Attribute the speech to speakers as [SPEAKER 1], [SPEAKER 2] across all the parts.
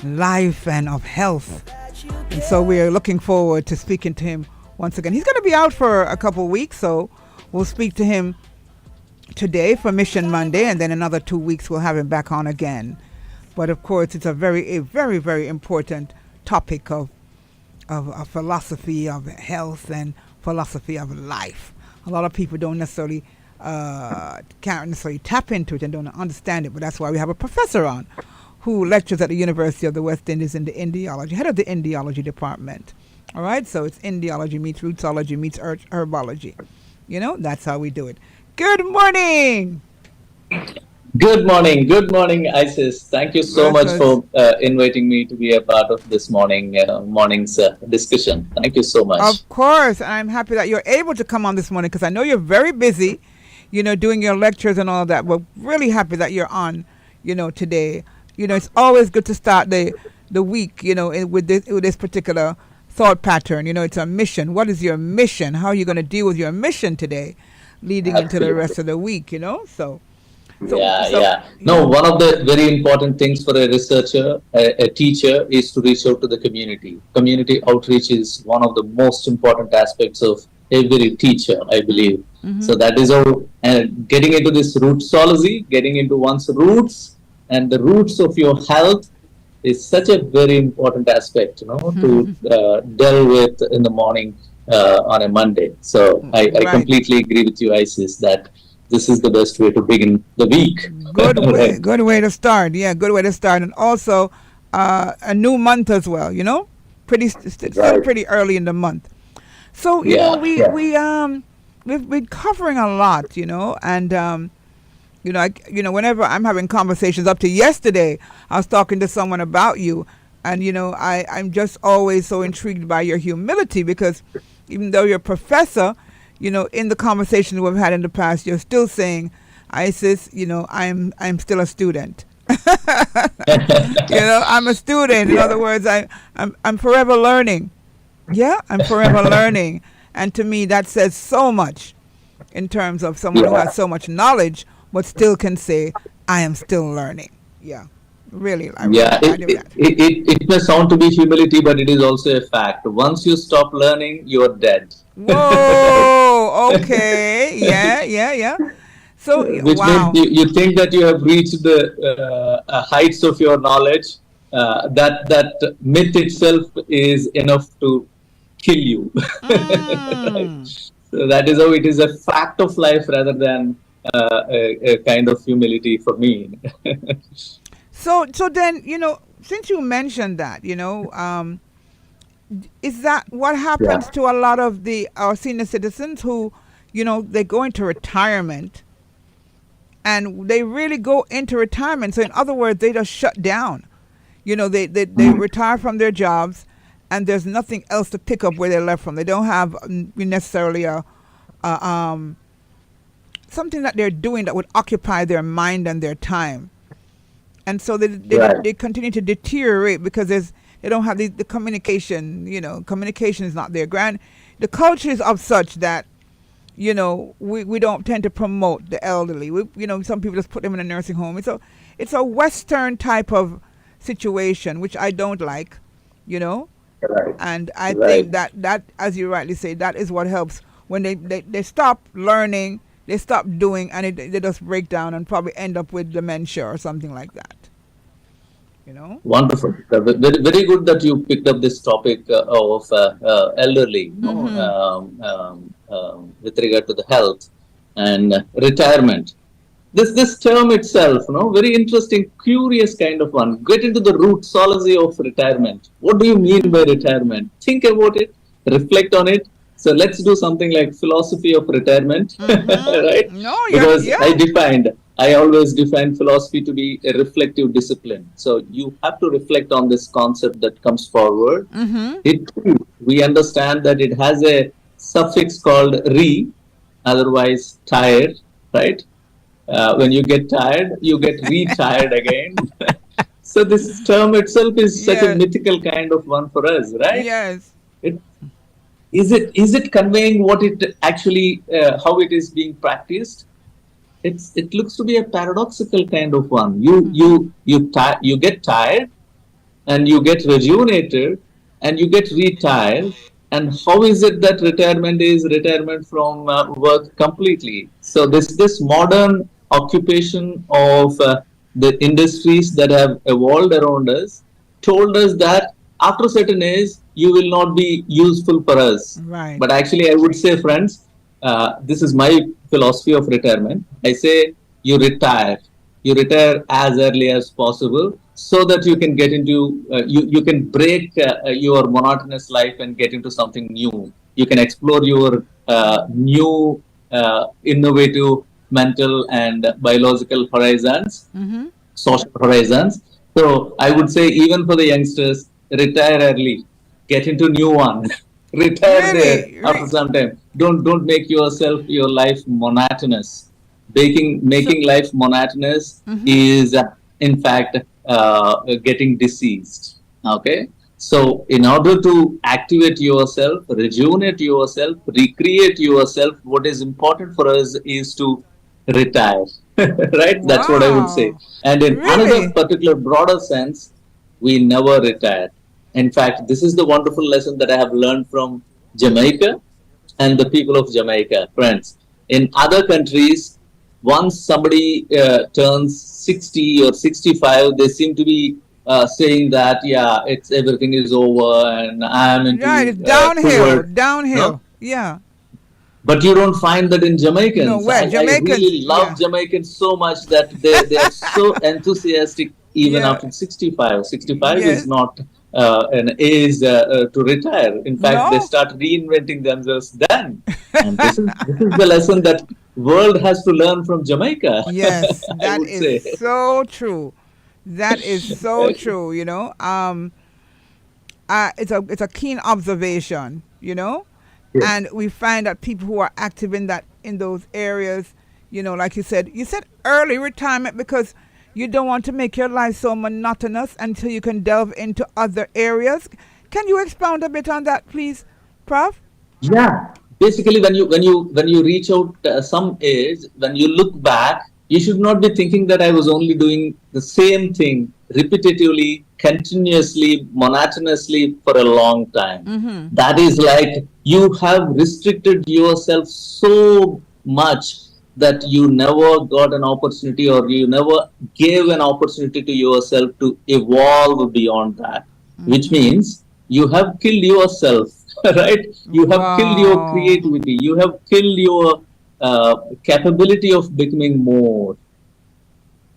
[SPEAKER 1] life and of health. And so we are looking forward to speaking to him once again. He's going to be out for a couple weeks, so we'll speak to him today for Mission Monday, and then another 2 weeks we'll have him back on again. But of course, it's a very, very important topic of philosophy of health and philosophy of life. A lot of people don't necessarily can't necessarily tap into it and don't understand it, but that's why we have a professor on who lectures at the University of the West Indies in the Indiology, head of the Indiology department. All right, so it's Indiology meets Rootsology meets herbology. You know, that's how we do it. Good morning.
[SPEAKER 2] Good morning, Isis. Thank you so much for inviting me to be a part of this morning's discussion. Thank you so much.
[SPEAKER 1] Of course, I'm happy that you're able to come on this morning because I know you're very busy, you know, doing your lectures and all that. We're really happy that you're on, you know, today. You know, it's always good to start the week, you know, with this particular thought pattern. You know, it's a mission. What is your mission? How are you going to deal with your mission today, leading into the rest of the week? You know, so.
[SPEAKER 2] No, one of the very important things for a researcher, a teacher, is to reach out to the community. Community outreach is one of the most important aspects of every teacher, I believe. Mm-hmm. So that is how getting into this rootsology, getting into one's roots and the roots of your health is such a very important aspect, you know, to delve with in the morning on a Monday. So I completely agree with you, Isis, that this is the best way to begin the week.
[SPEAKER 1] Good way to start. Yeah, good way to start. And also a new month as well, you know, still pretty early in the month. So, you know, we've been covering a lot, you know, and whenever I'm having conversations, up to yesterday, I was talking to someone about you, and, you know, I'm just always so intrigued by your humility, because even though you're a professor, you know, in the conversations we've had in the past, you're still saying, Isis, you know, I'm still a student. You know, I'm a student. In other words, I'm forever learning. Yeah, I'm forever learning. And to me, that says so much in terms of someone who has so much knowledge, but still can say, I am still learning. Yeah, really.
[SPEAKER 2] It may sound to be humility, but it is also a fact. Once you stop learning, you're dead.
[SPEAKER 1] Whoa, okay. Yeah. So,
[SPEAKER 2] which means you think that you have reached the heights of your knowledge. That myth itself is enough to kill you. So that is how it is a fact of life rather than a kind of humility for me.
[SPEAKER 1] So then, you know, since you mentioned that, you know, is that what happens to a lot of our senior citizens who, you know, they go into retirement and they really go into retirement? So in other words, they just shut down. You know, they retire from their jobs and there's nothing else to pick up where they left from. They don't have necessarily something that they're doing that would occupy their mind and their time. And so they continue to deteriorate because they don't have the communication. You know, communication is not there. The culture is of such that, you know, we don't tend to promote the elderly. You know, some people just put them in a nursing home. It's a Western type of situation, which I don't like, you know. And I think that, as you rightly say, that is what helps when they stop learning, they stop doing, and they just break down and probably end up with dementia or something like that. You know.
[SPEAKER 2] Wonderful. Very, very good that you picked up this topic of elderly, with regard to the health and retirement. This term itself, you know, very interesting, curious kind of one. Get into the rootsology of retirement. What do you mean by retirement? Think about it, reflect on it. So let's do something like philosophy of retirement, right?
[SPEAKER 1] No,
[SPEAKER 2] because I always define philosophy to be a reflective discipline. So you have to reflect on this concept that comes forward. We understand that it has a suffix called re, otherwise tired, right? When you get tired, you get retired again. So this term itself is such a mythical kind of one for us, right?
[SPEAKER 1] Yes.
[SPEAKER 2] Is it conveying what it actually, how it is being practiced? It looks to be a paradoxical kind of one. You get tired, and you get rejuvenated and you get retired. And how is it that retirement is retirement from work completely? So this modern occupation of the industries that have evolved around us told us that after a certain age you will not be useful for us.
[SPEAKER 1] Right.
[SPEAKER 2] But actually, I would say, friends, this is my philosophy of retirement. I say you retire. You retire as early as possible so that you can get into, you can break your monotonous life and get into something new. You can explore your new, innovative mental and biological horizons,
[SPEAKER 1] Mm-hmm.
[SPEAKER 2] social horizons. So I would say even for the youngsters, retire early, get into new one, retire there
[SPEAKER 1] Really?
[SPEAKER 2] after some time. Don't make yourself your life monotonous.
[SPEAKER 1] So,
[SPEAKER 2] Making life monotonous
[SPEAKER 1] mm-hmm.
[SPEAKER 2] is in fact getting diseased. Okay. So in order to activate yourself, rejuvenate yourself, recreate yourself, what is important for us is to retire. Right? That's what I would say.
[SPEAKER 1] Wow.
[SPEAKER 2] And in another
[SPEAKER 1] Really?
[SPEAKER 2] particular broader sense, we never retire. In fact, this is the wonderful lesson that I have learned from Jamaica and the people of Jamaica, friends. In other countries, once somebody turns 60 or 65, they seem to be saying that, yeah, it's everything is over and I'm
[SPEAKER 1] Right.
[SPEAKER 2] into
[SPEAKER 1] It's downhill.
[SPEAKER 2] toward, no?
[SPEAKER 1] Downhill. Yeah.
[SPEAKER 2] But you don't find that in
[SPEAKER 1] No,
[SPEAKER 2] Jamaicans.
[SPEAKER 1] where?
[SPEAKER 2] I
[SPEAKER 1] Jamaicans.
[SPEAKER 2] really love
[SPEAKER 1] Yeah.
[SPEAKER 2] Jamaicans so much that they are so enthusiastic even
[SPEAKER 1] Yeah.
[SPEAKER 2] after 65. 65 is
[SPEAKER 1] Yes.
[SPEAKER 2] not an age to retire. In fact, they
[SPEAKER 1] No?
[SPEAKER 2] start reinventing themselves then. And this is the lesson that world has to learn from Jamaica,
[SPEAKER 1] Yes.
[SPEAKER 2] I
[SPEAKER 1] That
[SPEAKER 2] would
[SPEAKER 1] is
[SPEAKER 2] say.
[SPEAKER 1] so true. That is so true. It's a keen observation.
[SPEAKER 2] Yes.
[SPEAKER 1] And we find that people who are active in those areas, like you said early retirement because you don't want to make your life so monotonous until you can delve into other areas. Can you expound a bit on that, please, Prof?
[SPEAKER 2] Yeah, basically, when you reach out some age, when you look back, you should not be thinking that I was only doing the same thing repetitively, continuously, monotonously for a long time.
[SPEAKER 1] Mm-hmm.
[SPEAKER 2] That is like you have restricted yourself so much that you never got an opportunity or you never gave an opportunity to yourself to evolve beyond that, which
[SPEAKER 1] Mm-hmm.
[SPEAKER 2] means you have killed yourself. Right? You have killed your
[SPEAKER 1] Wow.
[SPEAKER 2] creativity. You have killed your capability of becoming more.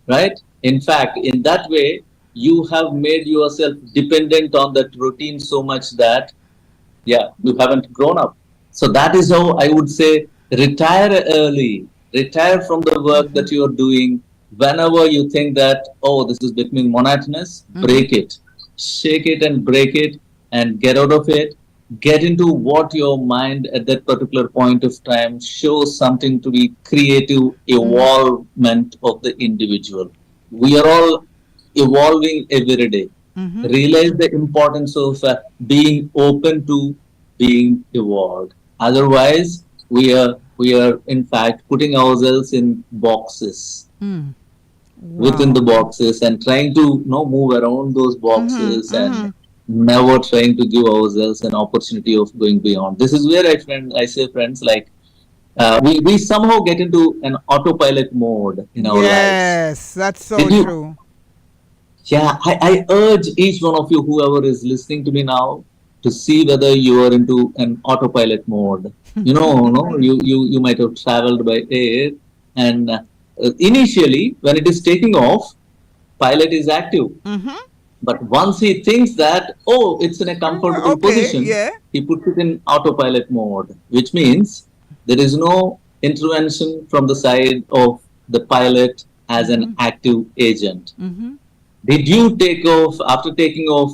[SPEAKER 2] Right? In fact, in that way, you have made yourself dependent on that routine so much that, yeah, you haven't grown up. So that is how I would say retire early, retire from the work
[SPEAKER 1] Mm-hmm.
[SPEAKER 2] that you are doing. Whenever you think that, oh, this is becoming monotonous,
[SPEAKER 1] Mm-hmm.
[SPEAKER 2] break it, shake it and break it and get out of it. Get into what your mind at that particular point of time shows something to be creative
[SPEAKER 1] Mm-hmm.
[SPEAKER 2] evolvement of the individual. We are all evolving every day.
[SPEAKER 1] Mm-hmm.
[SPEAKER 2] Realize the importance of being open to being evolved. Otherwise, we are in fact putting ourselves in boxes
[SPEAKER 1] Mm.
[SPEAKER 2] within the
[SPEAKER 1] Wow.
[SPEAKER 2] boxes and trying to move around those
[SPEAKER 1] Mm-hmm.
[SPEAKER 2] boxes and
[SPEAKER 1] Mm-hmm.
[SPEAKER 2] never trying to give ourselves an opportunity of going beyond. This is where I say friends like we somehow get into an autopilot mode in our lives.
[SPEAKER 1] Yes, that's so
[SPEAKER 2] Did you
[SPEAKER 1] true.
[SPEAKER 2] Yeah, I urge each one of you, whoever is listening to me now, to see whether you are into an autopilot mode. You might have traveled by air, and initially, when it is taking off, pilot is active.
[SPEAKER 1] Mm-hmm.
[SPEAKER 2] But once he thinks that, oh, it's in a comfortable
[SPEAKER 1] Okay.
[SPEAKER 2] position,
[SPEAKER 1] Yeah.
[SPEAKER 2] he puts it in autopilot mode, which means there is no intervention from the side of the pilot as an
[SPEAKER 1] Mm-hmm.
[SPEAKER 2] active agent.
[SPEAKER 1] Mm-hmm.
[SPEAKER 2] Did you take off after taking off?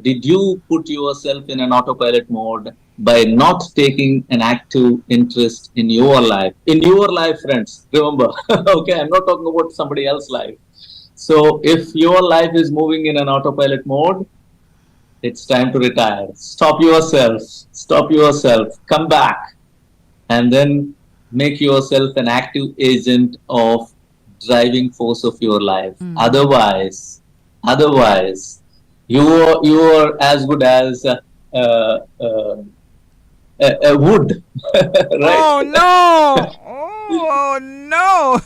[SPEAKER 2] Did you put yourself in an autopilot mode by not taking an active interest in your life? In your life, friends, remember, okay, I'm not talking about somebody else's life. So if your life is moving in an autopilot mode, it's time to retire. Stop yourself, come back, and then make yourself an active agent of driving force of your life.
[SPEAKER 1] Mm-hmm.
[SPEAKER 2] Otherwise, You are as good as uh, uh, a wood, right?
[SPEAKER 1] Oh no! Oh no!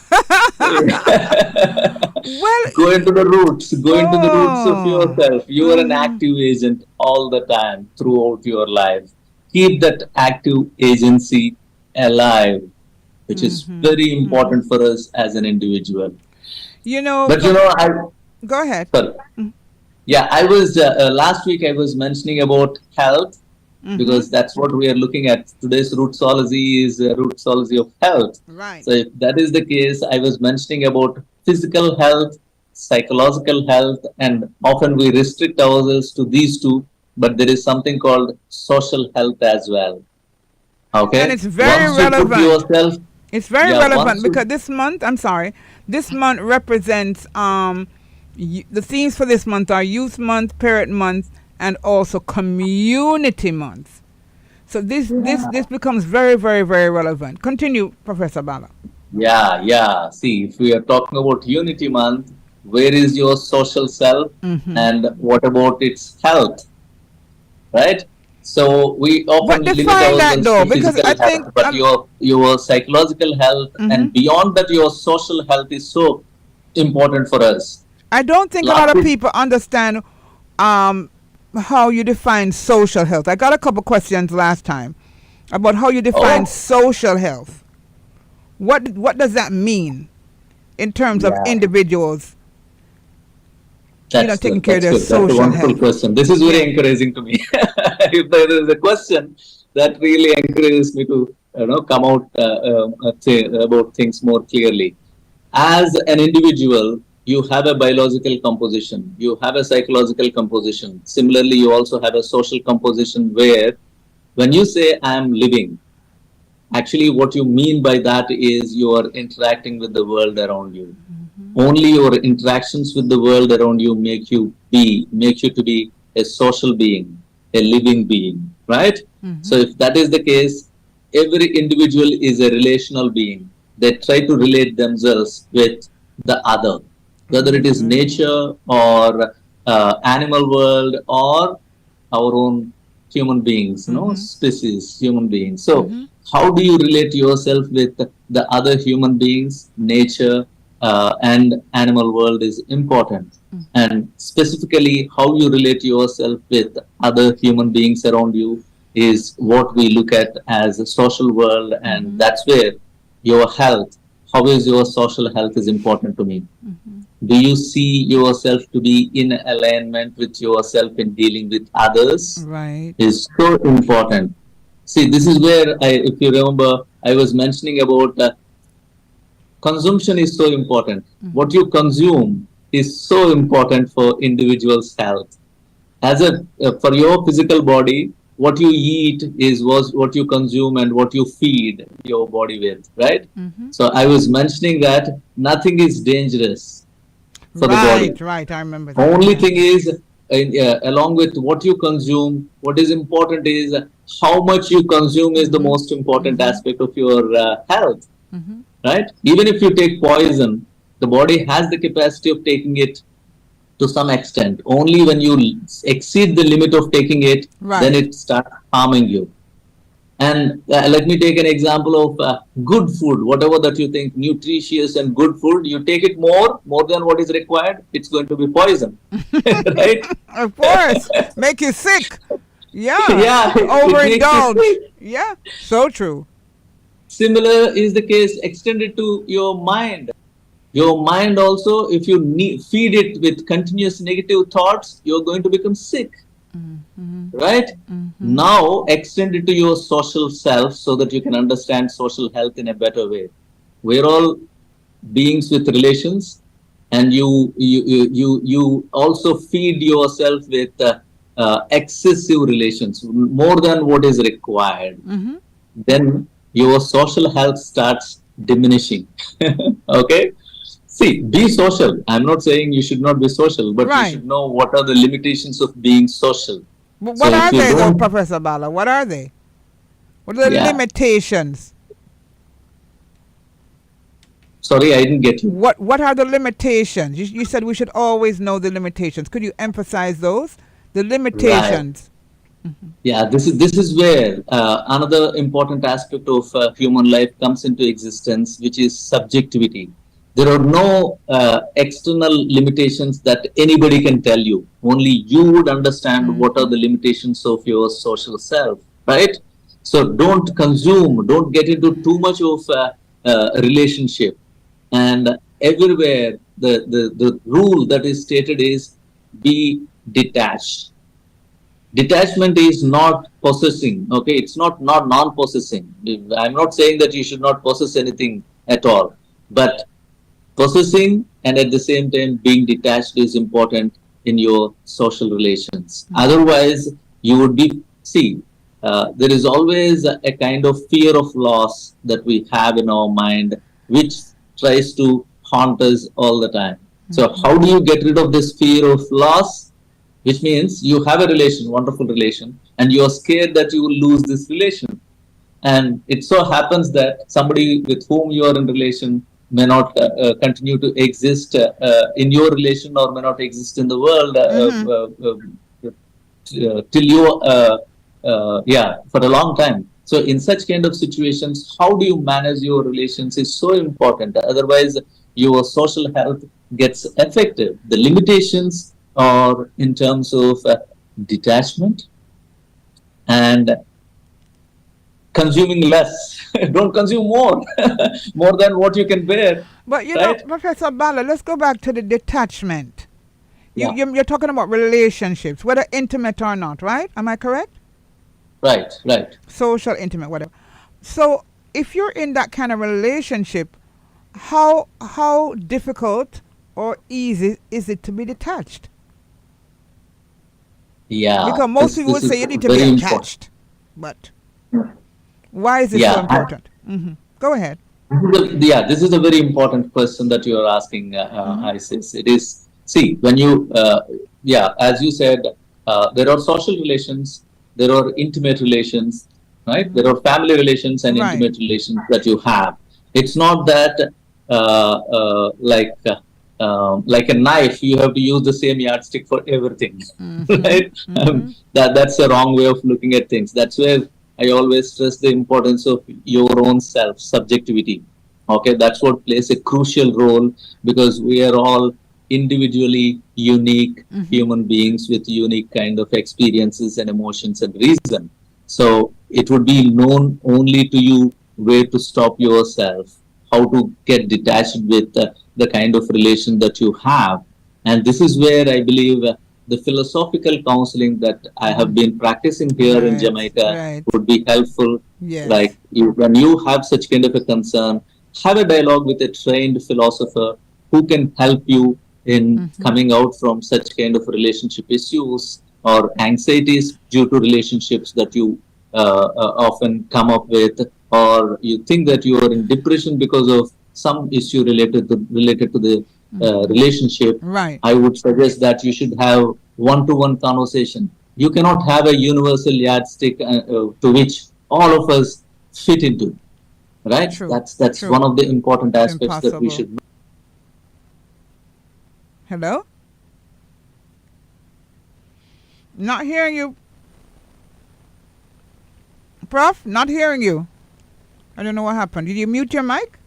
[SPEAKER 1] Well,
[SPEAKER 2] Go into the roots of
[SPEAKER 1] oh.
[SPEAKER 2] yourself. You are an
[SPEAKER 1] Mm-hmm.
[SPEAKER 2] active agent all the time throughout your life. Keep that active agency alive, which is
[SPEAKER 1] Mm-hmm.
[SPEAKER 2] very
[SPEAKER 1] Mm-hmm.
[SPEAKER 2] important for us as an individual.
[SPEAKER 1] You know,
[SPEAKER 2] But I
[SPEAKER 1] go ahead.
[SPEAKER 2] sorry. Yeah, I was last week I was mentioning about health
[SPEAKER 1] Mm-hmm.
[SPEAKER 2] because that's what we are looking at. Today's Rootsology is Rootsology of health.
[SPEAKER 1] Right.
[SPEAKER 2] So if that is the case, I was mentioning about physical health, psychological health, and often we restrict ourselves to these two, but there is something called social health as well.
[SPEAKER 1] And
[SPEAKER 2] Okay,
[SPEAKER 1] it's very
[SPEAKER 2] once you put
[SPEAKER 1] relevant.
[SPEAKER 2] yourself,
[SPEAKER 1] It's very
[SPEAKER 2] yeah,
[SPEAKER 1] relevant
[SPEAKER 2] once
[SPEAKER 1] because
[SPEAKER 2] you,
[SPEAKER 1] this month, I'm sorry, this month represents the themes for this month are Youth Month, Parent Month, and also Community Month. So this becomes very, very, very relevant. Continue, Professor Bala.
[SPEAKER 2] yeah. See, if we are talking about Unity Month, where is your social self,
[SPEAKER 1] Mm-hmm.
[SPEAKER 2] and what about its health? Right? So we
[SPEAKER 1] But
[SPEAKER 2] often limit
[SPEAKER 1] define that
[SPEAKER 2] ourselves
[SPEAKER 1] though,
[SPEAKER 2] to
[SPEAKER 1] because
[SPEAKER 2] physical
[SPEAKER 1] I
[SPEAKER 2] health,
[SPEAKER 1] think
[SPEAKER 2] but your psychological health
[SPEAKER 1] mhm.
[SPEAKER 2] and beyond that, your social health is so important for us.
[SPEAKER 1] I don't think a lot
[SPEAKER 2] Last
[SPEAKER 1] of
[SPEAKER 2] week,
[SPEAKER 1] people understand um, how you define social health. I got a couple questions last time about how you define
[SPEAKER 2] oh
[SPEAKER 1] social health. What does that mean in terms of
[SPEAKER 2] yeah,
[SPEAKER 1] individuals,
[SPEAKER 2] that's
[SPEAKER 1] taking
[SPEAKER 2] good.
[SPEAKER 1] care of
[SPEAKER 2] That's
[SPEAKER 1] their
[SPEAKER 2] good. That's a
[SPEAKER 1] social
[SPEAKER 2] wonderful
[SPEAKER 1] health?
[SPEAKER 2] question. This is very
[SPEAKER 1] Yeah.
[SPEAKER 2] encouraging to me. If there is a question that really encourages me to come out say about things more clearly. As an individual, you have a biological composition, you have a psychological composition. Similarly, you also have a social composition where when you say I am living, actually what you mean by that is you are interacting with the world around you. Only your interactions with the world around you make you to be a social being, a living being, right? So
[SPEAKER 1] Mm-hmm.
[SPEAKER 2] if that is the case, every individual is a relational being. They try to relate themselves with the other, whether it is
[SPEAKER 1] Mm-hmm.
[SPEAKER 2] nature or animal world or our own human beings,
[SPEAKER 1] Mm-hmm.
[SPEAKER 2] species, human beings. So
[SPEAKER 1] Mm-hmm.
[SPEAKER 2] how do you relate yourself with the other human beings, nature, and animal world is important. And specifically, how you relate yourself with other human beings around you is what we look at as a social world, and
[SPEAKER 1] Mm-hmm.
[SPEAKER 2] that's where your health, how is your social health is important to me. Do you see yourself to be in alignment with yourself in dealing with others?
[SPEAKER 1] Right.
[SPEAKER 2] Is so important. See, this is where if you remember, I was mentioning about consumption is so important. What you consume is so important for individuals' health. As a for your physical body, what you eat is was what you consume and what you feed your body with, right?
[SPEAKER 1] Mm-hmm.
[SPEAKER 2] So I was mentioning that nothing is dangerous for the body.
[SPEAKER 1] Right. Right. I remember that.
[SPEAKER 2] Only
[SPEAKER 1] Yeah.
[SPEAKER 2] thing is, along with what you consume, what is important is how much you consume is the
[SPEAKER 1] Mm-hmm.
[SPEAKER 2] most important
[SPEAKER 1] Mm-hmm.
[SPEAKER 2] aspect of your health,
[SPEAKER 1] Mm-hmm.
[SPEAKER 2] right? Even if you take poison, the body has the capacity of taking it to some extent. Only when you exceed the limit of taking it, then
[SPEAKER 1] Right.
[SPEAKER 2] it starts harming you. And let me take an example of good food, whatever that you think nutritious and good food, you take it more than what is required, it's going to be poison, right?
[SPEAKER 1] Of course. Make you sick. Yeah.
[SPEAKER 2] Yeah, it makes you
[SPEAKER 1] Overindulge.
[SPEAKER 2] sick.
[SPEAKER 1] Yeah. So true.
[SPEAKER 2] Similar is the case extended to your mind. Your mind also, if you feed it with continuous negative thoughts, you're going to become sick,
[SPEAKER 1] Mm-hmm.
[SPEAKER 2] right?
[SPEAKER 1] Mm-hmm.
[SPEAKER 2] Now extend it to your social self so that you can understand social health in a better way. We're all beings with relations, and you also feed yourself with excessive relations more than what is required,
[SPEAKER 1] Mm-hmm.
[SPEAKER 2] then your social health starts diminishing. Okay, see, be social. I'm not saying you should not be social, but you
[SPEAKER 1] Right.
[SPEAKER 2] should know what are the limitations of being social.
[SPEAKER 1] But
[SPEAKER 2] So
[SPEAKER 1] what
[SPEAKER 2] if
[SPEAKER 1] are
[SPEAKER 2] you
[SPEAKER 1] they though,
[SPEAKER 2] don't,
[SPEAKER 1] Professor Bala? What are they? What are the
[SPEAKER 2] yeah,
[SPEAKER 1] limitations?
[SPEAKER 2] Sorry, I didn't get you.
[SPEAKER 1] What are the limitations? You said we should always know the limitations. Could you emphasize those? The
[SPEAKER 2] Right.
[SPEAKER 1] limitations.
[SPEAKER 2] Yeah, this is where another important aspect of human life comes into existence, which is subjectivity. There are no external limitations that anybody can tell you. Only you would understand what are
[SPEAKER 1] Mm-hmm.
[SPEAKER 2] the limitations of your social self, right? So don't get into too much of a relationship. And everywhere, the rule that is stated is be detached. Detachment is not possessing. Okay, it's not non-possessing. I'm not saying that you should not possess anything at all, but possessing and at the same time being detached is important in your social relations. Otherwise, you would be see. There is always a kind of fear of loss that we have in our mind, which tries to haunt us all the time. So, how do you get rid of this fear of loss? Which means you have a relation, wonderful relation, and you are scared that you will lose this relation. And it so happens that somebody with whom you are in relation may not continue to exist in your relation, or may not exist in the world
[SPEAKER 1] Mm-hmm.
[SPEAKER 2] till you yeah, for a long time. So in such kind of situations, how do you manage your relations is so important. Otherwise, your social health gets affected. The limitations are in terms of detachment and consuming less. Don't consume more, more than what you can bear,
[SPEAKER 1] But
[SPEAKER 2] right?
[SPEAKER 1] Professor Bala, let's go back to the detachment.
[SPEAKER 2] Yeah,
[SPEAKER 1] You're talking about relationships, whether intimate or not, right? Am I correct?
[SPEAKER 2] right, right.
[SPEAKER 1] Social, intimate, whatever. So if you're in that kind of relationship, how difficult or easy is it to be detached?
[SPEAKER 2] Yeah,
[SPEAKER 1] Because most people
[SPEAKER 2] this
[SPEAKER 1] would
[SPEAKER 2] is
[SPEAKER 1] say you need to be
[SPEAKER 2] very important.
[SPEAKER 1] attached, but why is it so
[SPEAKER 2] Yeah,
[SPEAKER 1] important? Go ahead.
[SPEAKER 2] yeah, this is a very important question that you are asking,
[SPEAKER 1] Mm-hmm.
[SPEAKER 2] Isis. It is, see, when you, yeah, as you said, there are social relations, there are intimate relations, right? There are family relations and
[SPEAKER 1] Right.
[SPEAKER 2] intimate relations that you have. It's not that like a knife, you have to use the same yardstick for everything,
[SPEAKER 1] Mm-hmm.
[SPEAKER 2] right?
[SPEAKER 1] Mm-hmm.
[SPEAKER 2] That's the wrong way of looking at things. That's where I always stress the importance of your own self, subjectivity. Okay, that's what plays a crucial role, because we are all individually unique
[SPEAKER 1] Mm-hmm.
[SPEAKER 2] human beings with unique kind of experiences and emotions and reason. So it would be known only to you where to stop yourself, how to get detached with the kind of relation that you have. And this is where I believe the philosophical counseling that I have been practicing here in
[SPEAKER 1] Right.
[SPEAKER 2] Jamaica
[SPEAKER 1] Right.
[SPEAKER 2] would be helpful. Like
[SPEAKER 1] Yes.
[SPEAKER 2] when you have such kind of a concern, have a dialogue with a trained philosopher who can help you in
[SPEAKER 1] Mm-hmm.
[SPEAKER 2] coming out from such kind of relationship issues or anxieties due to relationships that you often come up with, or you think that you are in depression because of some issue related to the relationship.
[SPEAKER 1] Right.
[SPEAKER 2] I would suggest that you should have one-to-one conversation. You cannot have a universal yardstick to which all of us fit into, right?
[SPEAKER 1] True.
[SPEAKER 2] That's
[SPEAKER 1] True.
[SPEAKER 2] one of the important
[SPEAKER 1] It's
[SPEAKER 2] aspects that we
[SPEAKER 1] impossible.
[SPEAKER 2] should.
[SPEAKER 1] Hello? Not hearing you, Prof. Not hearing you. I don't know what happened. Did you mute your mic?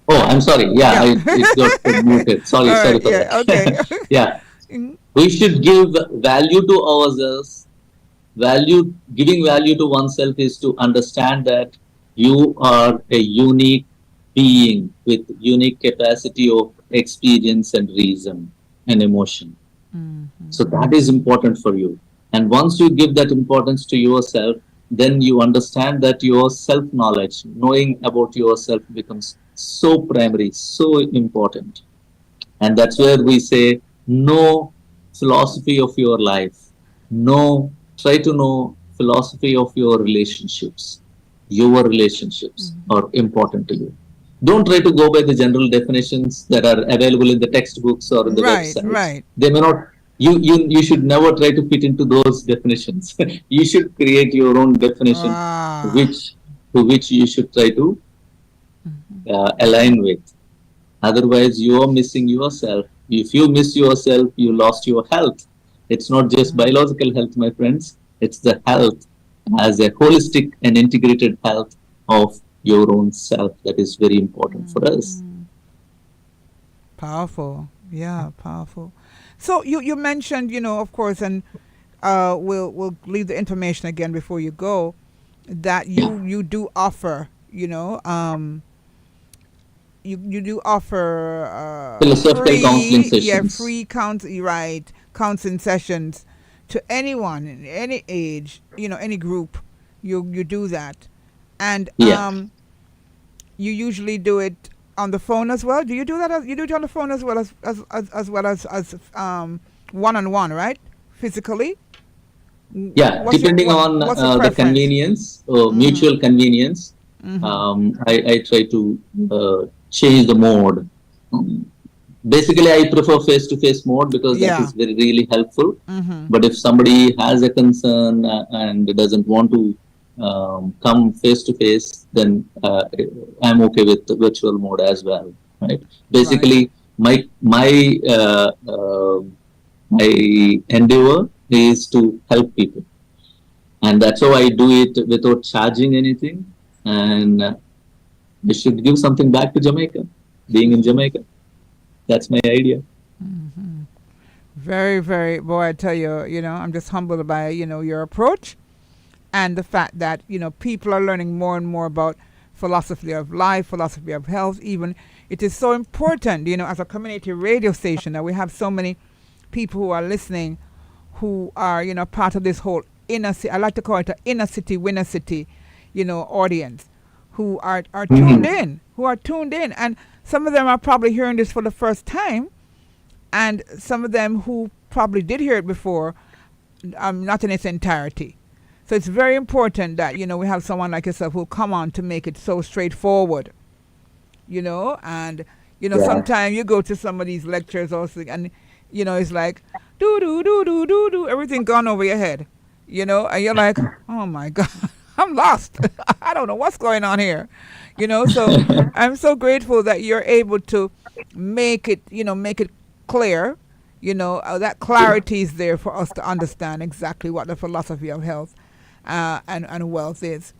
[SPEAKER 2] Oh, I'm sorry. Yeah,
[SPEAKER 1] Yeah.
[SPEAKER 2] it got muted.
[SPEAKER 1] All
[SPEAKER 2] Sorry
[SPEAKER 1] right.
[SPEAKER 2] for
[SPEAKER 1] Yeah. Okay.
[SPEAKER 2] that. Yeah, we should give value to ourselves. Giving value to oneself is to understand that you are a unique being with unique capacity of experience and reason and emotion. So that is important for you. And once you give that importance to yourself, then you understand that your self knowledge, knowing about yourself, becomes so primary, so important. And that's where we say, know philosophy of your life. Know, try to know philosophy of your relationships. Your relationships are important to you. Don't try to go by the general definitions that are available in the textbooks or in the
[SPEAKER 1] Right.
[SPEAKER 2] websites.
[SPEAKER 1] Right.
[SPEAKER 2] They may not. You should never try to fit into those definitions. You should create your own definition,
[SPEAKER 1] Ah.
[SPEAKER 2] which to which you should try to align with. Otherwise, you are missing yourself. If you miss yourself, you lost your health. It's not just biological health, my friends. It's the health as a holistic and integrated health of your own self that is very important for us.
[SPEAKER 1] Powerful. Yeah, powerful. So you mentioned, of course, and we'll leave the information again before you go, that
[SPEAKER 2] Yeah.
[SPEAKER 1] you do offer, you do offer
[SPEAKER 2] Philosophical counseling
[SPEAKER 1] free, yeah,
[SPEAKER 2] sessions.
[SPEAKER 1] free right, counseling sessions to anyone in any age, any group. You do that, and
[SPEAKER 2] Yeah.
[SPEAKER 1] you usually do it on the phone as well. Do you do that? You do it on the phone as well as well as one on one, right? Physically.
[SPEAKER 2] Yeah, depending on
[SPEAKER 1] What's your
[SPEAKER 2] the
[SPEAKER 1] preference?
[SPEAKER 2] convenience or
[SPEAKER 1] Mhm.
[SPEAKER 2] mutual convenience,
[SPEAKER 1] Mhm.
[SPEAKER 2] I try to change the mode. Um, Basically, I prefer face-to-face mode because that
[SPEAKER 1] Yeah.
[SPEAKER 2] is very really helpful.
[SPEAKER 1] Mhm.
[SPEAKER 2] But if somebody has a concern and doesn't want to come face-to-face, then I'm okay with the virtual mode as well. Right?
[SPEAKER 1] Right.
[SPEAKER 2] Basically, my endeavor is to help people, and that's how I do it without charging anything. And I should give something back to Jamaica. Being in Jamaica, that's my idea.
[SPEAKER 1] Very, very, boy, I tell you, I'm just humbled by, your approach and the fact that, people are learning more and more about philosophy of life, philosophy of health, even. It is so important, as a community radio station that we have so many people who are listening who are, part of this whole inner city. I like to call it an inner city, winner city, audience who are tuned
[SPEAKER 2] Mhm.
[SPEAKER 1] in, And some of them are probably hearing this for the first time, and some of them who probably did hear it before, not in its entirety. So it's very important that we have someone like yourself who come on to make it so straightforward, and
[SPEAKER 2] Yeah.
[SPEAKER 1] sometimes you go to some of these lectures also, and it's like do do do do do do everything gone over your head, and you're like, oh my god, I'm lost. I don't know what's going on here, So I'm so grateful that you're able to make it clear, that clarity is there for us to understand exactly what the philosophy of health and wealth is.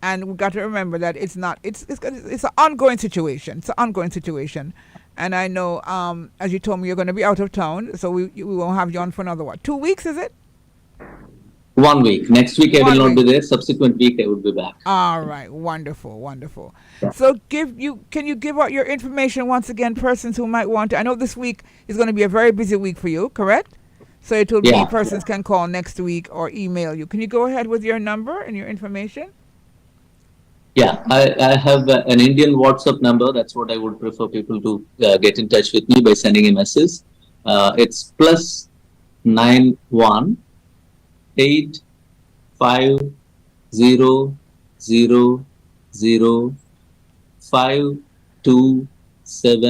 [SPEAKER 1] And we've got to remember that it's not it's an ongoing situation. It's an ongoing situation. And I know, as you told me, you're going to be out of town, so we won't have you on for another, what, 2 weeks, is it?
[SPEAKER 2] 1 week. Next week I will
[SPEAKER 1] One
[SPEAKER 2] not
[SPEAKER 1] week.
[SPEAKER 2] be there. Subsequent week I will be back.
[SPEAKER 1] All right, wonderful, wonderful. So can you give out your information once again, persons who might want to? I know this week is going to be a very busy week for you, correct? So it will be
[SPEAKER 2] Yeah.
[SPEAKER 1] persons can call next week or email you. Can you go ahead with your number and your information?
[SPEAKER 2] Yeah, I have an Indian WhatsApp number. That's what I would prefer people to get in touch with me by sending a message. It's +91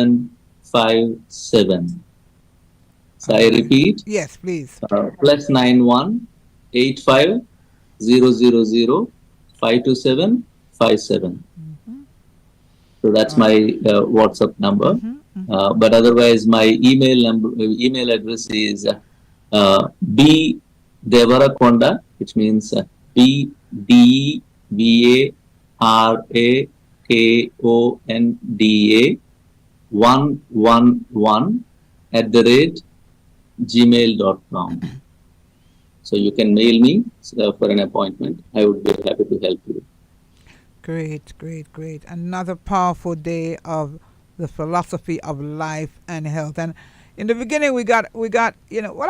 [SPEAKER 2] 85000527757. So I
[SPEAKER 1] Okay.
[SPEAKER 2] repeat,
[SPEAKER 1] Yes, please.
[SPEAKER 2] +91 85000527757. So that's
[SPEAKER 1] Uh,
[SPEAKER 2] my WhatsApp number.
[SPEAKER 1] mm-hmm, mm-hmm.
[SPEAKER 2] But otherwise, my email address is b devarakonda, which means BDEVARAKONDA 111 @gmail.com. So you can mail me for an appointment. I would be happy to help you.
[SPEAKER 1] Great, great, great. Another powerful day of the philosophy of life and health. And in the beginning, we got, well, I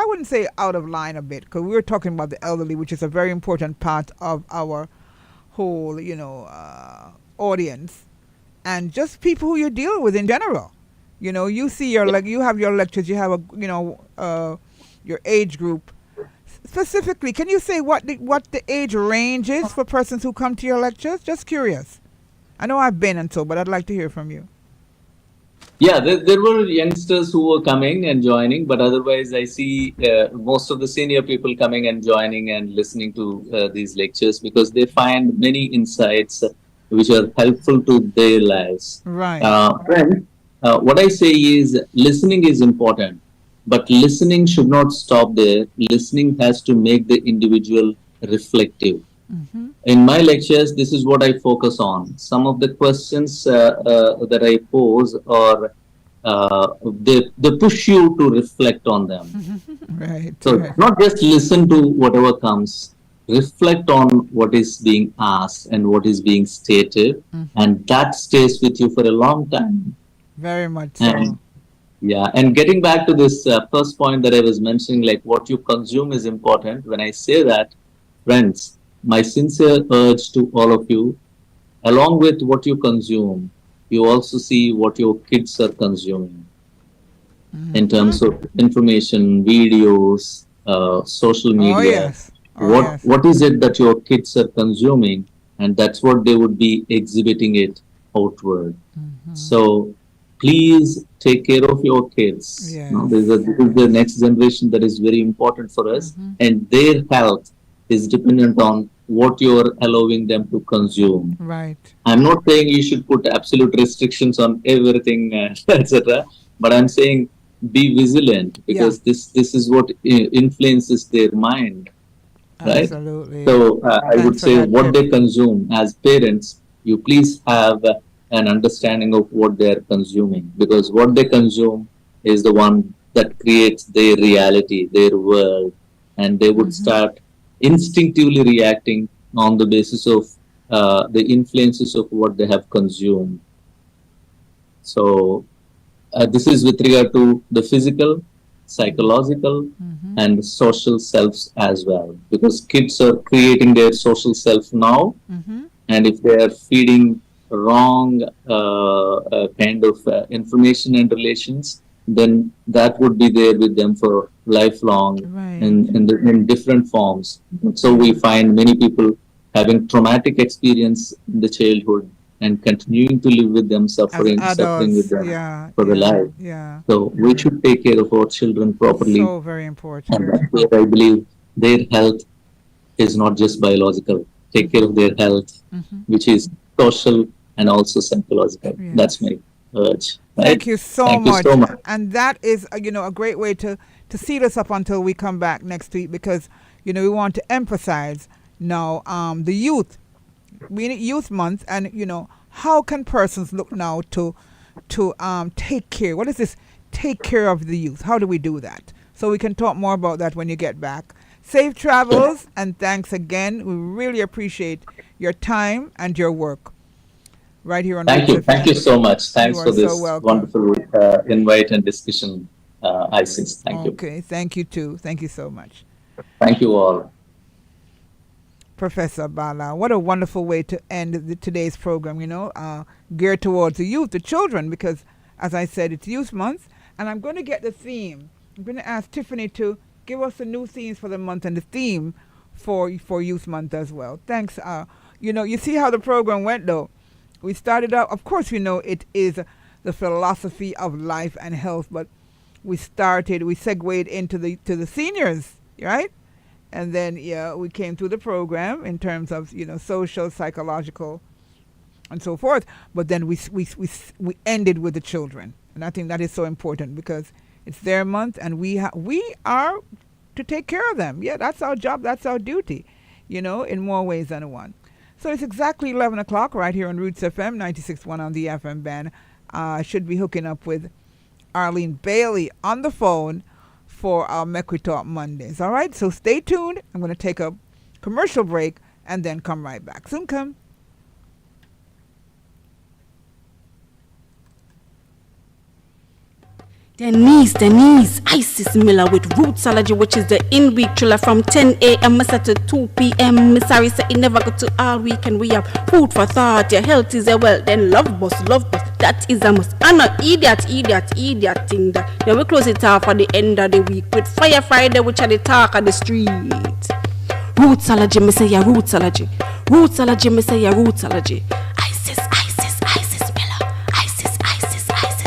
[SPEAKER 1] wouldn't say out of line a bit, because we were talking about the elderly, which is a very important part of our whole, audience, and just people who you deal with in general. You see you have your lectures, you have your age group. Specifically, can you say what the age range is for persons who come to your lectures? Just curious. I know I've been and so, but I'd like to hear from you.
[SPEAKER 2] Yeah, there were youngsters who were coming and joining, but otherwise, I see most of the senior people coming and joining and listening to these lectures because they find many insights which are helpful to their lives.
[SPEAKER 1] Right.
[SPEAKER 2] Friends, what I say is listening is important, but listening should not stop there. Listening has to make the individual reflective.
[SPEAKER 1] Mm-hmm.
[SPEAKER 2] In my lectures, this is what I focus on. Some of the questions that I pose are they push you to reflect on them.
[SPEAKER 1] Right.
[SPEAKER 2] So
[SPEAKER 1] Right.
[SPEAKER 2] not just listen to whatever comes, reflect on what is being asked and what is being stated,
[SPEAKER 1] Mm-hmm.
[SPEAKER 2] and that stays with you for a long time.
[SPEAKER 1] Very much so.
[SPEAKER 2] And yeah, and getting back to this first point that I was mentioning, like what you consume is important. When I say that, friends, my sincere urge to all of you, along with what you consume, you also see what your kids are consuming in
[SPEAKER 1] Mm-hmm.
[SPEAKER 2] terms of information, videos, social
[SPEAKER 1] Oh
[SPEAKER 2] media.
[SPEAKER 1] yes. Oh
[SPEAKER 2] What
[SPEAKER 1] yes.
[SPEAKER 2] what is it that your kids are consuming, and that's what they would be exhibiting it outward.
[SPEAKER 1] Mm-hmm.
[SPEAKER 2] So please take care of your kids. No,
[SPEAKER 1] Yes.
[SPEAKER 2] this is the
[SPEAKER 1] Yes.
[SPEAKER 2] next generation that is very important for us,
[SPEAKER 1] Mm-hmm.
[SPEAKER 2] and their health is dependent on what you are allowing them to consume.
[SPEAKER 1] Right.
[SPEAKER 2] I'm not saying you should put absolute restrictions on everything, etc. But I'm saying be vigilant,
[SPEAKER 1] Yeah.
[SPEAKER 2] because this is what influences their mind, right?
[SPEAKER 1] Absolutely.
[SPEAKER 2] So I
[SPEAKER 1] Thanks
[SPEAKER 2] would
[SPEAKER 1] for
[SPEAKER 2] say
[SPEAKER 1] that
[SPEAKER 2] what
[SPEAKER 1] tip.
[SPEAKER 2] they consume as parents, you please have an understanding of what they are consuming, because what they consume is the one that creates their reality, their world, and they would
[SPEAKER 1] Mm-hmm.
[SPEAKER 2] start instinctively reacting on the basis of the influences of what they have consumed. So this is with regard to the physical, psychological,
[SPEAKER 1] Mm-hmm.
[SPEAKER 2] and social selves as well. Because kids are creating their social self now,
[SPEAKER 1] Mm-hmm.
[SPEAKER 2] and if they are feeding wrong kind of information and relations, then that would be there with them for lifelong
[SPEAKER 1] Right.
[SPEAKER 2] in different forms. So we
[SPEAKER 1] Yeah.
[SPEAKER 2] find many people having traumatic experience in the childhood and continuing to live with them,
[SPEAKER 1] As
[SPEAKER 2] suffering with
[SPEAKER 1] adults.
[SPEAKER 2] them
[SPEAKER 1] Yeah.
[SPEAKER 2] for the
[SPEAKER 1] Yeah.
[SPEAKER 2] life.
[SPEAKER 1] Yeah.
[SPEAKER 2] So we should take care of our children properly,
[SPEAKER 1] So very
[SPEAKER 2] and
[SPEAKER 1] important.
[SPEAKER 2] that's where I believe their health is not just biological. Take care
[SPEAKER 1] Mm-hmm.
[SPEAKER 2] of their health,
[SPEAKER 1] Mm-hmm.
[SPEAKER 2] which is social and also psychological. That's
[SPEAKER 1] Yes.
[SPEAKER 2] my urge. Right?
[SPEAKER 1] Thank you so
[SPEAKER 2] Thank you so
[SPEAKER 1] much.
[SPEAKER 2] much.
[SPEAKER 1] And that is, a great way to seat us up until we come back next week because, we want to emphasize now the youth, we need youth month, and, how can persons look now to take care? What is this take care of the youth? How do we do that? So we can talk more about that when you get back. Safe
[SPEAKER 2] Sure.
[SPEAKER 1] travels, and thanks again. We really appreciate your time and your work right here on
[SPEAKER 2] Thank
[SPEAKER 1] Roots
[SPEAKER 2] you. Thank you
[SPEAKER 1] FM.
[SPEAKER 2] so much.
[SPEAKER 1] You
[SPEAKER 2] Thanks
[SPEAKER 1] are
[SPEAKER 2] for
[SPEAKER 1] so
[SPEAKER 2] this
[SPEAKER 1] welcome.
[SPEAKER 2] wonderful invite and discussion, Isis. Thank you.
[SPEAKER 1] Okay, thank you too. Thank you so much.
[SPEAKER 2] Thank you all.
[SPEAKER 1] Professor Bala, what a wonderful way to end today's program, geared towards the youth, the children, because as I said, it's Youth Month, and I'm going to get the theme. I'm going to ask Tiffany to give us the new themes for the month and the theme for Youth Month as well. Thanks. You see how the program went, though. We started out, of course, it is the philosophy of life and health, but we segued into the seniors, right? And then we came through the program in terms of social, psychological, and so forth. But then we ended with the children, and I think that is so important because it's their month, and we are to take care of them. Yeah, that's our job, that's our duty, in more ways than one. So it's exactly 11 o'clock right here on Roots FM 96.1 on the FM band. I should be hooking up with Arlene Bailey on the phone for our Mekwi Talk Mondays. All right, so stay tuned. I'm going to take a commercial break and then come right back. Soon come.
[SPEAKER 3] Denise, Isis Miller with Rootsology, which is the in-week thriller from 10 a.m. to 2 p.m. Miss Harry said it never got to all weekend. We have food for thought. Your health is a wealth. Then love bus. That is a must. And not idiot thing. Then we close it off at the end of the week with Fire Friday, which are the talk of the street. Rootsology, me say ya Rootsology. Rootsology, me say ya Rootsology.